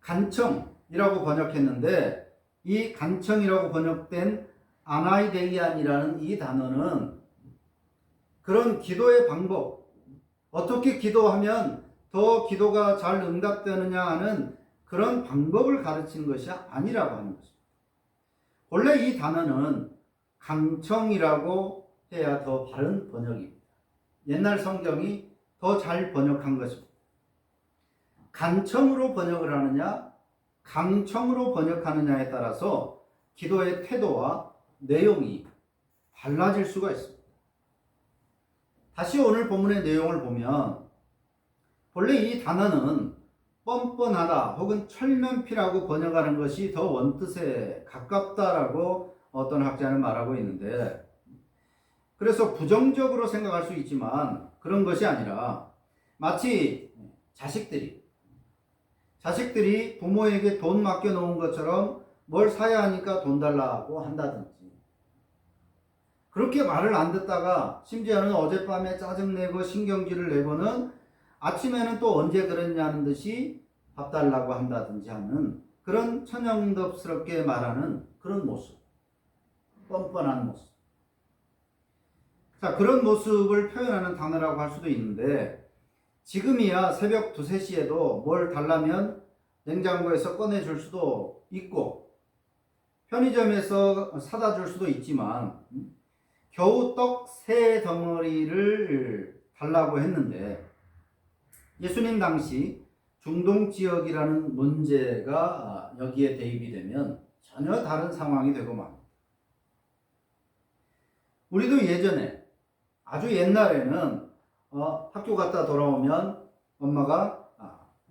간청이라고 번역했는데, 이 간청이라고 번역된 아나이데이안이라는 이 단어는 그런 기도의 방법, 어떻게 기도하면 더 기도가 잘 응답되느냐 하는 그런 방법을 가르치는 것이 아니라고 하는 것입니다. 원래 이 단어는 강청이라고 해야 더 바른 번역입니다. 옛날 성경이 더 잘 번역한 것입니다. 간청으로 번역을 하느냐, 강청으로 번역하느냐에 따라서 기도의 태도와 내용이 달라질 수가 있습니다. 다시 오늘 본문의 내용을 보면 본래 이 단어는 뻔뻔하다 혹은 철면피라고 번역하는 것이 더 원뜻에 가깝다라고 어떤 학자는 말하고 있는데, 그래서 부정적으로 생각할 수 있지만 그런 것이 아니라 마치 자식들이 부모에게 돈 맡겨놓은 것처럼 뭘 사야 하니까 돈 달라고 한다든지, 그렇게 말을 안 듣다가 심지어는 어젯밤에 짜증내고 신경질을 내고는 아침에는 또 언제 그랬냐는 듯이 밥 달라고 한다든지 하는 그런 천연덕스럽게 말하는 그런 모습, 뻔뻔한 모습. 자, 그런 모습을 표현하는 단어라고 할 수도 있는데, 지금이야 새벽 2, 3시에도 뭘 달라면 냉장고에서 꺼내줄 수도 있고 편의점에서 사다 줄 수도 있지만, 겨우 떡 3덩어리를 달라고 했는데 예수님 당시 중동 지역이라는 문제가 여기에 대입이 되면 전혀 다른 상황이 되고 맙니다. 우리도 예전에, 아주 옛날에는 학교 갔다 돌아오면 엄마가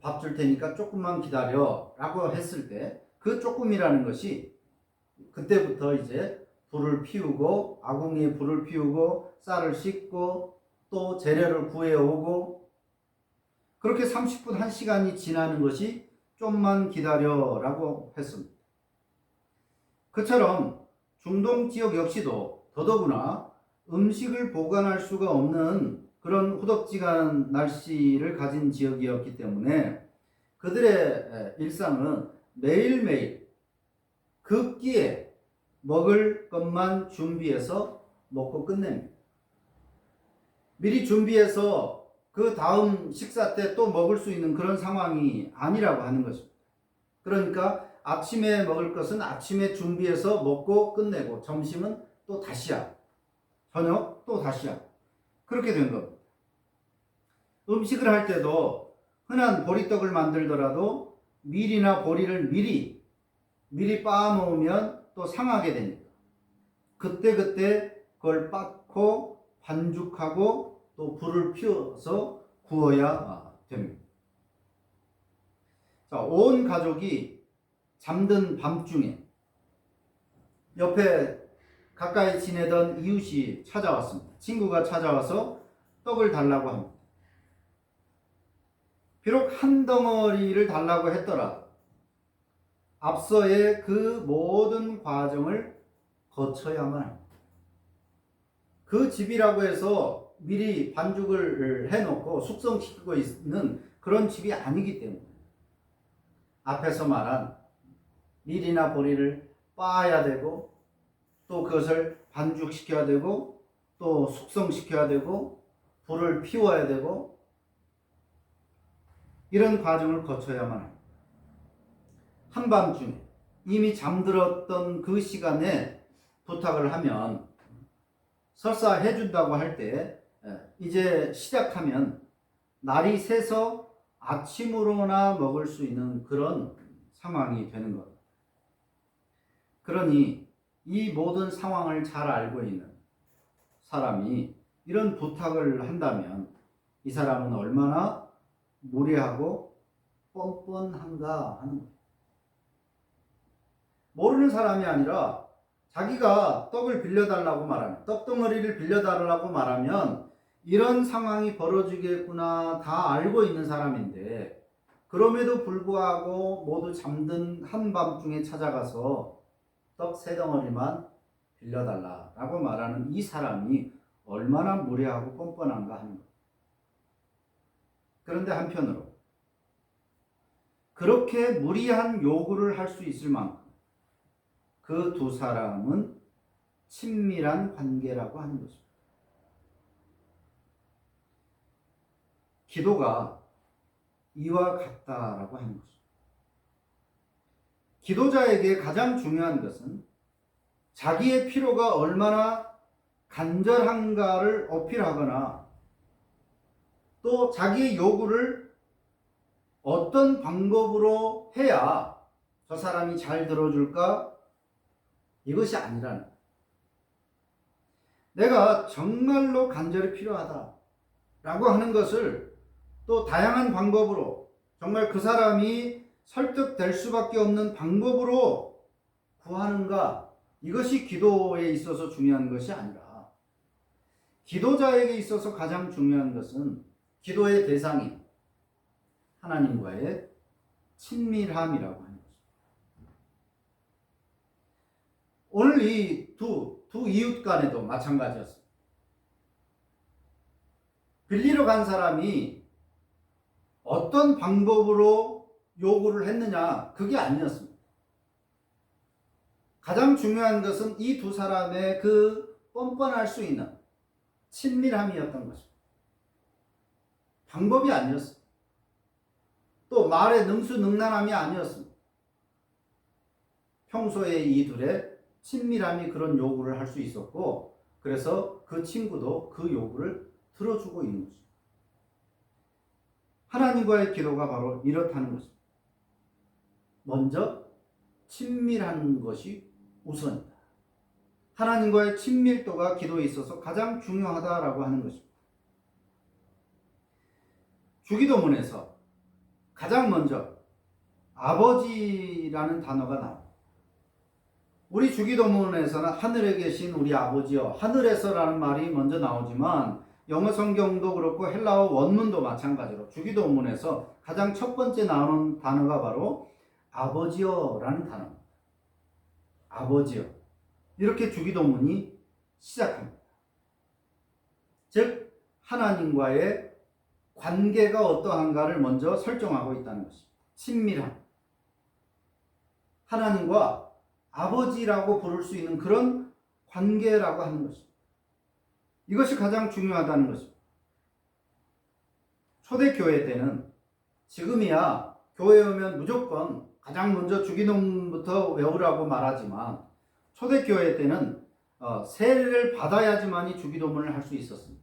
밥 줄 테니까 조금만 기다려 라고 했을 때, 그 조금이라는 것이 그때부터 이제 불을 피우고, 아궁이에 불을 피우고 쌀을 씻고 또 재료를 구해오고, 그렇게 30분 1시간이 지나는 것이 좀만 기다려 라고 했습니다. 그처럼 중동 지역 역시도 더더구나 음식을 보관할 수가 없는 그런 후덥지근한 날씨를 가진 지역이었기 때문에 그들의 일상은 매일매일 급기에 먹을 것만 준비해서 먹고 끝냅니다. 미리 준비해서 그 다음 식사 때 또 먹을 수 있는 그런 상황이 아니라고 하는 것입니다. 그러니까 아침에 먹을 것은 아침에 준비해서 먹고 끝내고, 점심은 또 다시야, 저녁 또 다시야, 그렇게 된 겁니다. 음식을 할 때도 흔한 보리떡을 만들더라도 밀이나 보리를 미리 빻아 놓으면 또 상하게 되니까 그때그때 그걸 빻고 반죽하고 또 불을 피워서 구워야 됩니다. 자, 온 가족이 잠든 밤중에 옆에 가까이 지내던 이웃이 찾아왔습니다. 친구가 찾아와서 떡을 달라고 합니다. 비록 한 덩어리를 달라고 했더라도 앞서의 그 모든 과정을 거쳐야만 합니다. 그 집이라고 해서 미리 반죽을 해놓고 숙성시키고 있는 그런 집이 아니기 때문에 앞에서 말한 밀이나 보리를 빻아야 되고, 또 그것을 반죽시켜야 되고, 또 숙성시켜야 되고, 불을 피워야 되고, 이런 과정을 거쳐야만 합니다. 한밤중에 이미 잠들었던 그 시간에 부탁을 하면 설사 해준다고 할 때 이제 시작하면 날이 새서 아침으로나 먹을 수 있는 그런 상황이 되는 겁니다. 그러니 이 모든 상황을 잘 알고 있는 사람이 이런 부탁을 한다면 이 사람은 얼마나 무례하고 뻔뻔한가 하는 거예요. 모르는 사람이 아니라 자기가 떡을 빌려달라고 말하면, 떡덩어리를 빌려달라고 말하면 이런 상황이 벌어지겠구나 다 알고 있는 사람인데, 그럼에도 불구하고 모두 잠든 한밤중에 찾아가서 떡 3덩어리만 빌려달라고 말하는 이 사람이 얼마나 무례하고 뻔뻔한가 하는 거예요. 그런데 한편으로 그렇게 무리한 요구를 할 수 있을 만큼 그 두 사람은 친밀한 관계라고 하는 것입니다. 기도가 이와 같다라고 하는 것입니다. 기도자에게 가장 중요한 것은 자기의 필요가 얼마나 간절한가를 어필하거나 또 자기의 요구를 어떤 방법으로 해야 저 사람이 잘 들어줄까? 이것이 아니라는 거예요. 내가 정말로 간절히 필요하다라고 하는 것을 또 다양한 방법으로 정말 그 사람이 설득될 수밖에 없는 방법으로 구하는가? 이것이 기도에 있어서 중요한 것이 아니라 기도자에게 있어서 가장 중요한 것은 기도의 대상인 하나님과의 친밀함이라고 하는 것입니다. 오늘 이 두 이웃 간에도 마찬가지였습니다. 빌리러 간 사람이 어떤 방법으로 요구를 했느냐, 그게 아니었습니다. 가장 중요한 것은 이 두 사람의 그 뻔뻔할 수 있는 친밀함이었던 것입니다. 방법이 아니었습니다. 또 말의 능수능란함이 아니었습니다. 평소에 이 둘의 친밀함이 그런 요구를 할 수 있었고, 그래서 그 친구도 그 요구를 들어주고 있는 것입니다. 하나님과의 기도가 바로 이렇다는 것입니다. 먼저 친밀한 것이 우선이다. 하나님과의 친밀도가 기도에 있어서 가장 중요하다라고 하는 것입니다. 주기도문에서 가장 먼저 아버지라는 단어가 나옵니다. 우리 주기도문에서는 하늘에 계신 우리 아버지여, 하늘에서라는 말이 먼저 나오지만 영어 성경도 그렇고 헬라어 원문도 마찬가지로 주기도문에서 가장 첫 번째 나오는 단어가 바로 아버지여라는 단어입니다. 아버지여. 이렇게 주기도문이 시작합니다. 즉 하나님과의 관계가 어떠한가를 먼저 설정하고 있다는 것입니다. 친밀함. 하나님과 아버지라고 부를 수 있는 그런 관계라고 하는 것입니다. 이것이 가장 중요하다는 것입니다. 초대교회 때는 지금이야 교회에 오면 무조건 가장 먼저 주기도문부터 외우라고 말하지만 초대교회 때는 세례를 받아야지만이 주기도문을 할 수 있었습니다.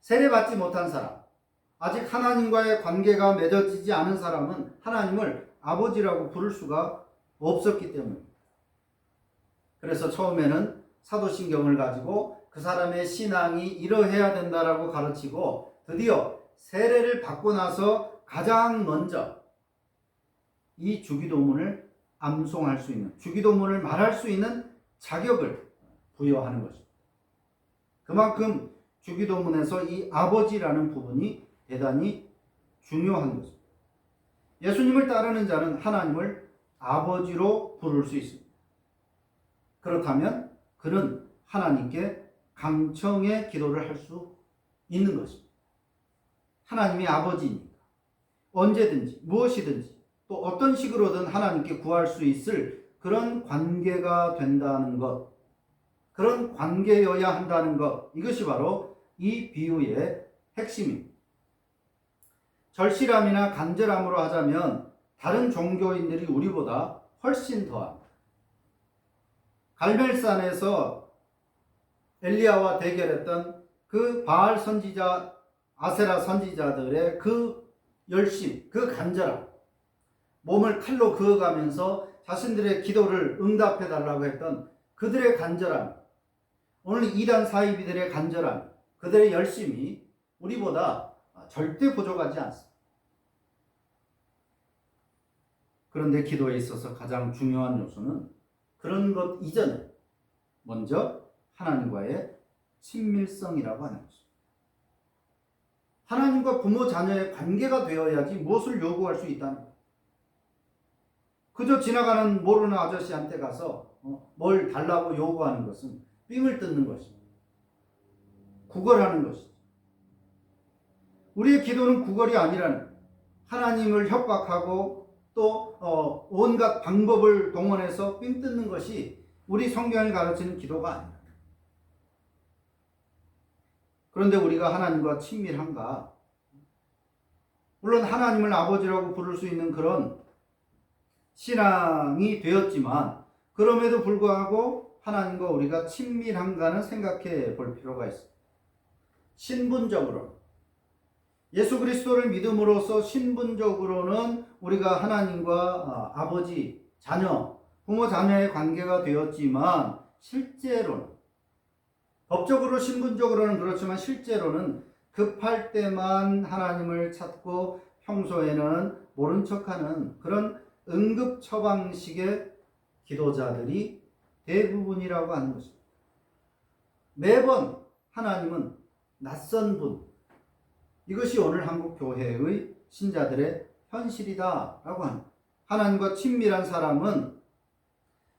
세례받지 못한 사람, 아직 하나님과의 관계가 맺어지지 않은 사람은 하나님을 아버지라고 부를 수가 없었기 때문입니다. 그래서 처음에는 사도신경을 가지고 그 사람의 신앙이 이러해야 된다라고 가르치고 드디어 세례를 받고 나서 가장 먼저 이 주기도문을 암송할 수 있는, 주기도문을 말할 수 있는 자격을 부여하는 것입니다. 그만큼 주기도문에서 이 아버지라는 부분이 대단히 중요한 것입니다. 예수님을 따르는 자는 하나님을 아버지로 부를 수 있습니다. 그렇다면 그는 하나님께 강청의 기도를 할 수 있는 것입니다. 하나님이 아버지니까 언제든지 무엇이든지 또 어떤 식으로든 하나님께 구할 수 있을 그런 관계가 된다는 것, 그런 관계여야 한다는 것, 이것이 바로 이 비유의 핵심입니다. 절실함이나 간절함으로 하자면 다른 종교인들이 우리보다 훨씬 더합니다. 갈멜산에서 엘리야와 대결했던 그 바알 선지자, 아세라 선지자들의 그 열심, 그 간절함, 몸을 칼로 그어가면서 자신들의 기도를 응답해달라고 했던 그들의 간절함, 오늘 이단 사이비들의 간절함, 그들의 열심이 우리보다 절대 부족하지 않습니다. 그런데 기도에 있어서 가장 중요한 요소는 그런 것 이전에 먼저 하나님과의 친밀성이라고 하는 것입니다. 하나님과 부모 자녀의 관계가 되어야지 무엇을 요구할 수 있다는 거예요. 그저 지나가는 모르는 아저씨한테 가서 뭘 달라고 요구하는 것은 삥을 뜯는 것입니다. 구걸하는 것이죠. 우리의 기도는 구걸이 아니라는 거예요. 하나님을 협박하고 또 온갖 방법을 동원해서 삥 뜯는 것이 우리 성경이 가르치는 기도가 아닙니다. 그런데 우리가 하나님과 친밀한가? 물론 하나님을 아버지라고 부를 수 있는 그런 신앙이 되었지만 그럼에도 불구하고 하나님과 우리가 친밀한가는 생각해 볼 필요가 있습니다. 신분적으로 예수 그리스도를 믿음으로써 신분적으로는 우리가 하나님과 아버지, 자녀, 부모 자녀의 관계가 되었지만 실제로는 법적으로 신분적으로는 그렇지만 실제로는 급할 때만 하나님을 찾고 평소에는 모른 척하는 그런 응급 처방식의 기도자들이 대부분이라고 하는 것입니다. 매번 하나님은 낯선 분, 이것이 오늘 한국 교회의 신자들의 현실이다라고 합니다. 하나님과 친밀한 사람은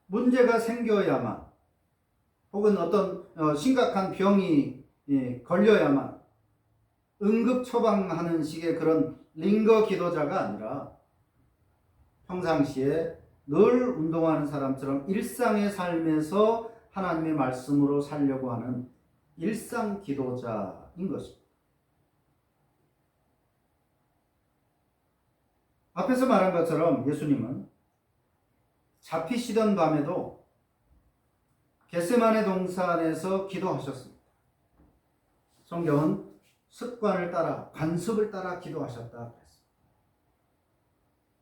문제가 생겨야만 혹은 어떤 심각한 병이 걸려야만 응급 처방하는 식의 그런 링거 기도자가 아니라 평상시에 늘 운동하는 사람처럼 일상의 삶에서 하나님의 말씀으로 살려고 하는 일상 기도자인 것입니다. 앞에서 말한 것처럼 예수님은 잡히시던 밤에도 겟세마네 동산에서 기도하셨습니다. 성경은 습관을 따라 관습을 따라 기도하셨다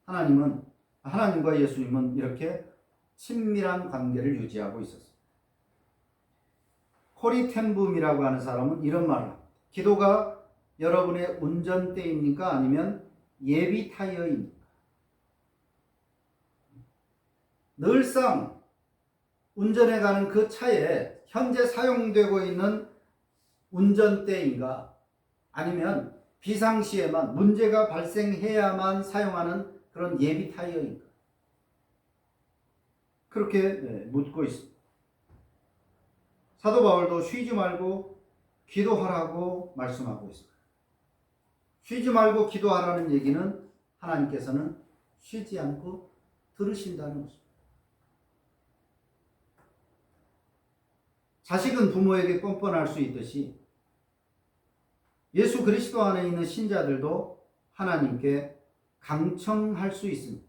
그랬습니다. 하나님과 예수님은 이렇게 친밀한 관계를 유지하고 있었습니다. 코리 텐붐이라고 하는 사람은 이런 말을 합니다. 기도가 여러분의 운전대입니까? 아니면 예비 타이어입니까? 늘상 운전해 가는 그 차에 현재 사용되고 있는 운전대인가? 아니면 비상시에만 문제가 발생해야만 사용하는 그런 예비 타이어인가? 그렇게 묻고 있습니다. 사도 바울도 쉬지 말고 기도하라고 말씀하고 있습니다. 쉬지 말고 기도하라는 얘기는 하나님께서는 쉬지 않고 들으신다는 것입니다. 자식은 부모에게 뻔뻔할 수 있듯이 예수 그리스도 안에 있는 신자들도 하나님께 강청할 수 있습니다.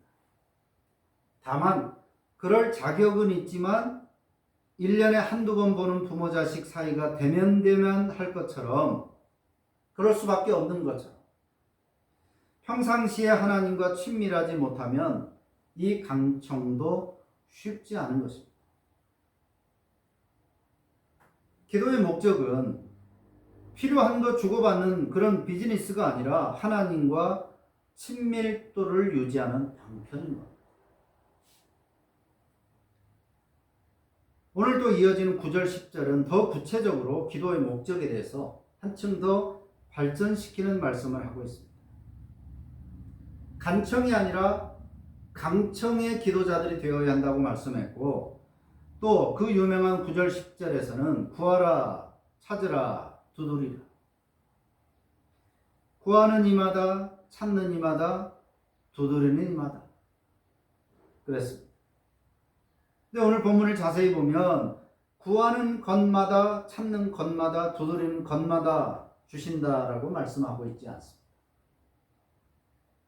다만 그럴 자격은 있지만 1년에 한두 번 보는 부모 자식 사이가 대면대면 할 것처럼 그럴 수밖에 없는 것처럼 평상시에 하나님과 친밀하지 못하면 이 강청도 쉽지 않은 것입니다. 기도의 목적은 필요한 것 주고받는 그런 비즈니스가 아니라 하나님과 친밀도를 유지하는 방편인 겁니다. 오늘 또 이어지는 9절 10절은 더 구체적으로 기도의 목적에 대해서 한층 더 발전시키는 말씀을 하고 있습니다. 간청이 아니라 강청의 기도자들이 되어야 한다고 말씀했고 또 그 유명한 9절 10절에서는 구하라, 찾으라, 두드리라. 구하는 이마다, 찾는 이마다, 두드리는 이마다. 그랬습니다. 근데 오늘 본문을 자세히 보면 구하는 것마다, 찾는 것마다, 두드리는 것마다 주신다라고 말씀하고 있지 않습니다.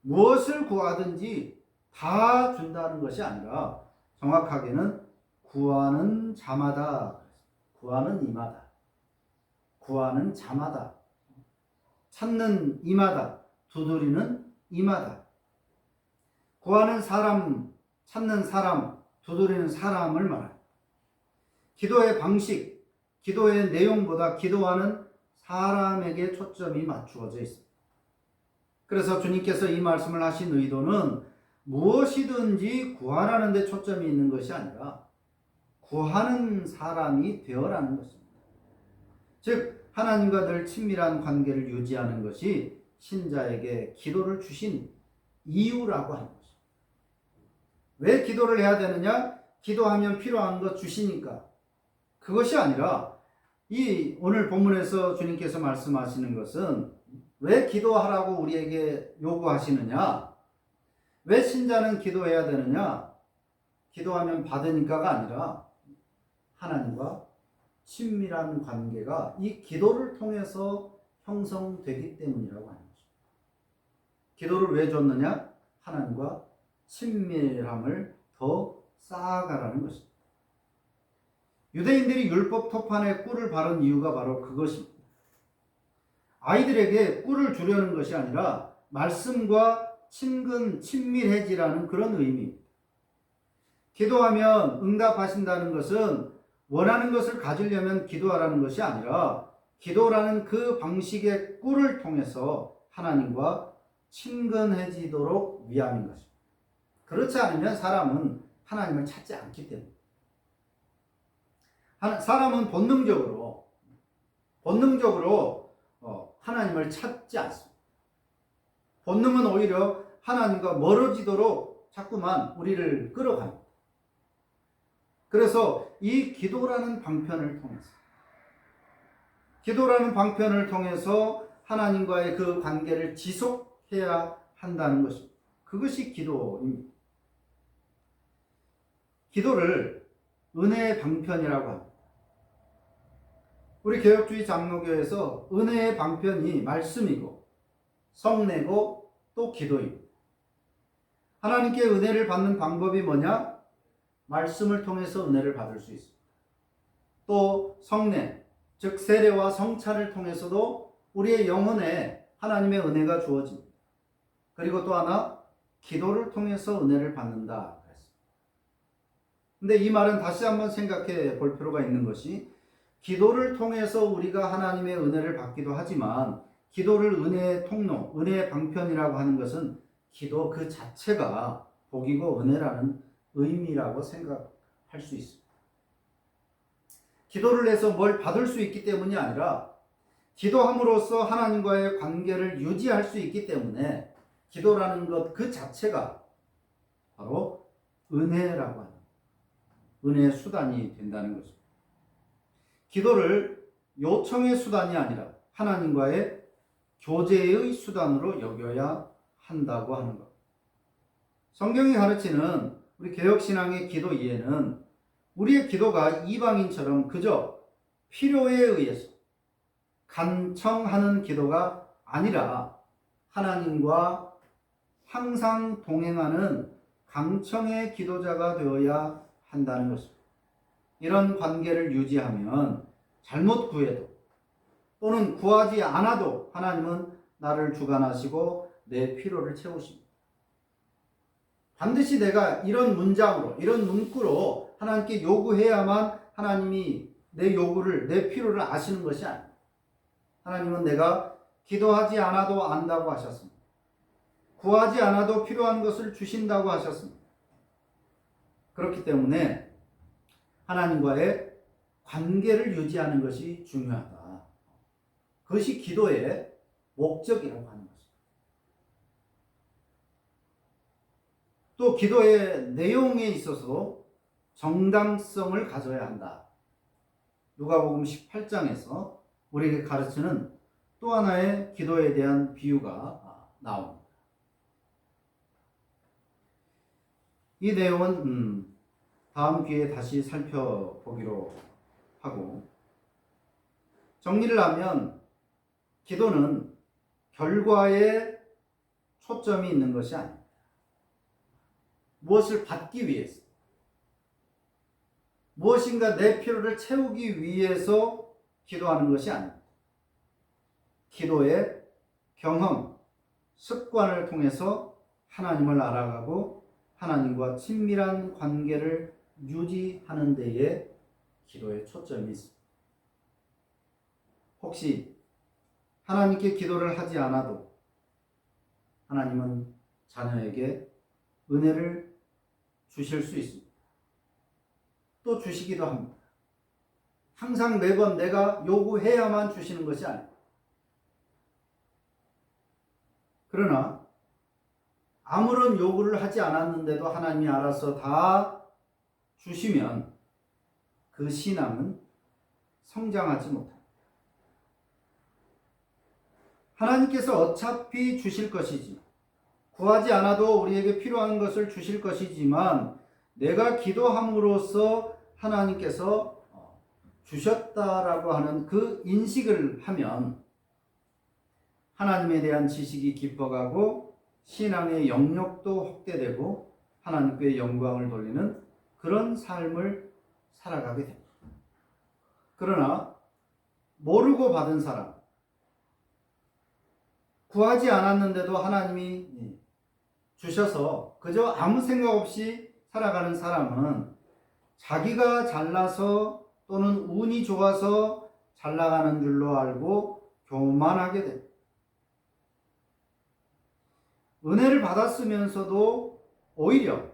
무엇을 구하든지 다 준다는 것이 아니라 정확하게는 구하는 자마다, 구하는 이마다, 구하는 자마다, 찾는 이마다, 두드리는 이마다. 구하는 사람, 찾는 사람, 두드리는 사람을 말합니다. 기도의 방식, 기도의 내용보다 기도하는 사람에게 초점이 맞추어져 있습니다. 그래서 주님께서 이 말씀을 하신 의도는 무엇이든지 구하라는 데 초점이 있는 것이 아니라 구하는 사람이 되어라는 것입니다. 즉 하나님과 늘 친밀한 관계를 유지하는 것이 신자에게 기도를 주신 이유라고 하는 것입니다. 왜 기도를 해야 되느냐? 기도하면 필요한 것 주시니까. 그것이 아니라 이 오늘 본문에서 주님께서 말씀하시는 것은 왜 기도하라고 우리에게 요구하시느냐? 왜 신자는 기도해야 되느냐? 기도하면 받으니까가 아니라 하나님과 친밀한 관계가 이 기도를 통해서 형성되기 때문이라고 하는 거죠. 기도를 왜 줬느냐? 하나님과 친밀함을 더 쌓아가라는 것입니다. 유대인들이 율법 토판에 꿀을 바른 이유가 바로 그것입니다. 아이들에게 꿀을 주려는 것이 아니라 말씀과 친밀해지라는 그런 의미입니다. 기도하면 응답하신다는 것은 원하는 것을 가지려면 기도하라는 것이 아니라 기도라는 그 방식의 꿀을 통해서 하나님과 친근해지도록 위함인 것입니다. 그렇지 않으면 사람은 하나님을 찾지 않기 때문에. 사람은 본능적으로 하나님을 찾지 않습니다. 본능은 오히려 하나님과 멀어지도록 자꾸만 우리를 끌어갑니다. 그래서 이 기도라는 방편을 통해서 하나님과의 그 관계를 지속해야 한다는 것입니다. 그것이 기도입니다. 기도를 은혜의 방편이라고 합니다. 우리 개혁주의 장로교에서 은혜의 방편이 말씀이고 성례고 또 기도입니다. 하나님께 은혜를 받는 방법이 뭐냐? 말씀을 통해서 은혜를 받을 수 있습니다. 또 성례, 즉 세례와 성찬을 통해서도 우리의 영혼에 하나님의 은혜가 주어집니다. 그리고 또 하나, 기도를 통해서 은혜를 받는다. 근데 이 말은 다시 한번 생각해 볼 필요가 있는 것이, 기도를 통해서 우리가 하나님의 은혜를 받기도 하지만 기도를 은혜의 통로, 은혜의 방편이라고 하는 것은 기도 그 자체가 복이고 은혜라는 의미라고 생각할 수 있습니다. 기도를 해서 뭘 받을 수 있기 때문이 아니라 기도함으로써 하나님과의 관계를 유지할 수 있기 때문에 기도라는 것 그 자체가 바로 은혜라고 하는, 은혜의 수단이 된다는 것입니다. 기도를 요청의 수단이 아니라 하나님과의 교제의 수단으로 여겨야 한다고 하는 것. 성경이 가르치는 우리 개혁신앙의 기도 이해는 우리의 기도가 이방인처럼 그저 필요에 의해서 간청하는 기도가 아니라 하나님과 항상 동행하는 강청의 기도자가 되어야 한다는 것입니다. 이런 관계를 유지하면 잘못 구해도 또는 구하지 않아도 하나님은 나를 주관하시고 내 필요를 채우십니다. 반드시 내가 이런 문장으로, 이런 문구로 하나님께 요구해야만 하나님이 내 요구를, 내 필요를 아시는 것이 아닙니다. 하나님은 내가 기도하지 않아도 안다고 하셨습니다. 구하지 않아도 필요한 것을 주신다고 하셨습니다. 그렇기 때문에 하나님과의 관계를 유지하는 것이 중요하다. 그것이 기도의 목적이라고 하는 것입니다. 또 기도의 내용에 있어서 정당성을 가져야 한다. 누가복음 18장에서 우리에게 가르치는 또 하나의 기도에 대한 비유가 나옵니다. 이 내용은 다음 기회에 다시 살펴보기로 하고, 정리를 하면 기도는 결과에 초점이 있는 것이 아닙니다. 무엇을 받기 위해서, 무엇인가 내 필요를 채우기 위해서 기도하는 것이 아닙니다. 기도의 경험, 습관을 통해서 하나님을 알아가고 하나님과 친밀한 관계를 유지하는 데에 기도의 초점이 있습니다. 혹시 하나님께 기도를 하지 않아도 하나님은 자녀에게 은혜를 주실 수 있습니다. 또 주시기도 합니다. 항상 매번 내가 요구해야만 주시는 것이 아닙니다. 그러나 아무런 요구를 하지 않았는데도 하나님이 알아서 다 주시면 그 신앙은 성장하지 못합니다. 하나님께서 어차피 주실 것이지, 구하지 않아도 우리에게 필요한 것을 주실 것이지만 내가 기도함으로써 하나님께서 주셨다라고 하는 그 인식을 하면 하나님에 대한 지식이 깊어가고 신앙의 영역도 확대되고 하나님께 영광을 돌리는 그런 삶을 살아가게 됩니다. 그러나 모르고 받은 사람, 구하지 않았는데도 하나님이 주셔서 그저 아무 생각 없이 살아가는 사람은 자기가 잘나서 또는 운이 좋아서 잘 나가는 줄로 알고 교만하게 됩니다. 은혜를 받았으면서도 오히려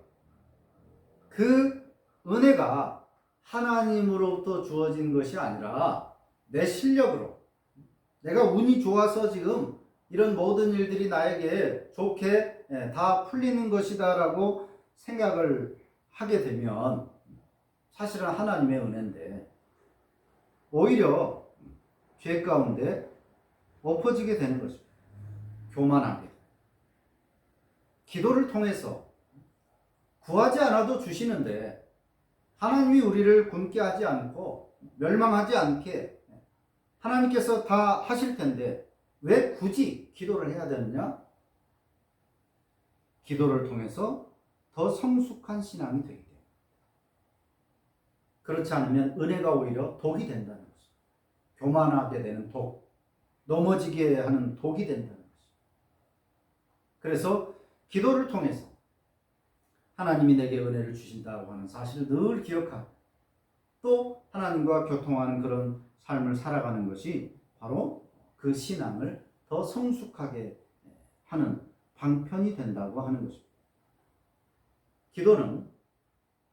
그 은혜가 하나님으로부터 주어진 것이 아니라 내 실력으로, 내가 운이 좋아서 지금 이런 모든 일들이 나에게 좋게 다 풀리는 것이다 라고 생각을 하게 되면 사실은 하나님의 은혜인데 오히려 죄 가운데 엎어지게 되는 것입니다. 교만하게. 기도를 통해서 구하지 않아도 주시는데 하나님이 우리를 굶게 하지 않고 멸망하지 않게 하나님께서 다 하실 텐데 왜 굳이 기도를 해야 되느냐? 기도를 통해서 더 성숙한 신앙이 되게 돼요. 그렇지 않으면 은혜가 오히려 독이 된다는 것이죠. 교만하게 되는 독, 넘어지게 하는 독이 된다는 것이죠. 그래서 기도를 통해서 하나님이 내게 은혜를 주신다고 하는 사실을 늘 기억하고 또 하나님과 교통하는 그런 삶을 살아가는 것이 바로 그 신앙을 더 성숙하게 하는 방편이 된다고 하는 것입니다. 기도는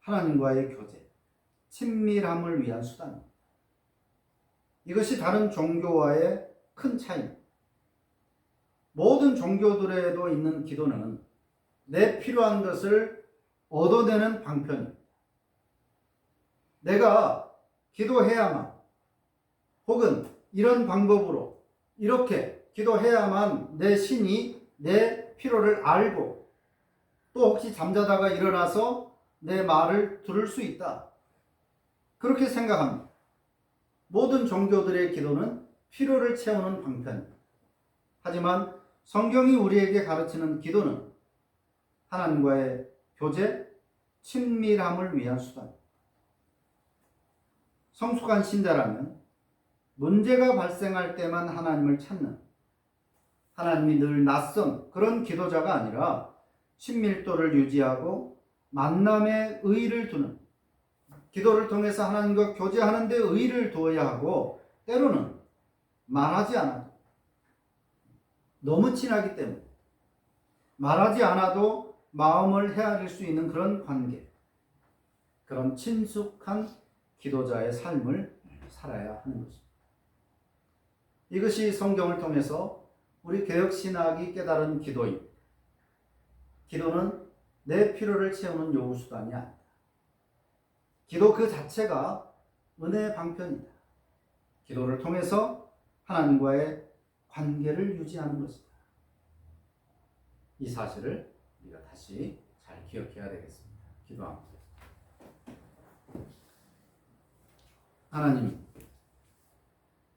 하나님과의 교제, 친밀함을 위한 수단입니다. 이것이 다른 종교와의 큰 차이입니다. 모든 종교들에도 있는 기도는 내 필요한 것을 얻어내는 방편입니다. 내가 기도해야만 혹은 이런 방법으로 이렇게 기도해야만 내 신이 내 필요를 알고 또 혹시 잠자다가 일어나서 내 말을 들을 수 있다. 그렇게 생각합니다. 모든 종교들의 기도는 필요를 채우는 방편입니다. 하지만 성경이 우리에게 가르치는 기도는 하나님과의 교제, 친밀함을 위한 수단입니다. 성숙한 신자라면 문제가 발생할 때만 하나님을 찾는, 하나님이 늘 낯선 그런 기도자가 아니라 친밀도를 유지하고 만남에 의의를 두는, 기도를 통해서 하나님과 교제하는 데 의의를 두어야 하고 때로는 말하지 않아도, 너무 친하기 때문에 말하지 않아도 마음을 헤아릴 수 있는 그런 관계, 그런 친숙한 기도자의 삶을 살아야 하는 것입니다. 이것이 성경을 통해서 우리 개혁신학이 깨달은 기도입니다. 기도는 내 필요를 채우는 요구수단이 아니다. 기도 그 자체가 은혜의 방편이다. 기도를 통해서 하나님과의 관계를 유지하는 것이다. 이 사실을 우리가 다시 잘 기억해야 되겠습니다. 기도합니다. 하나님,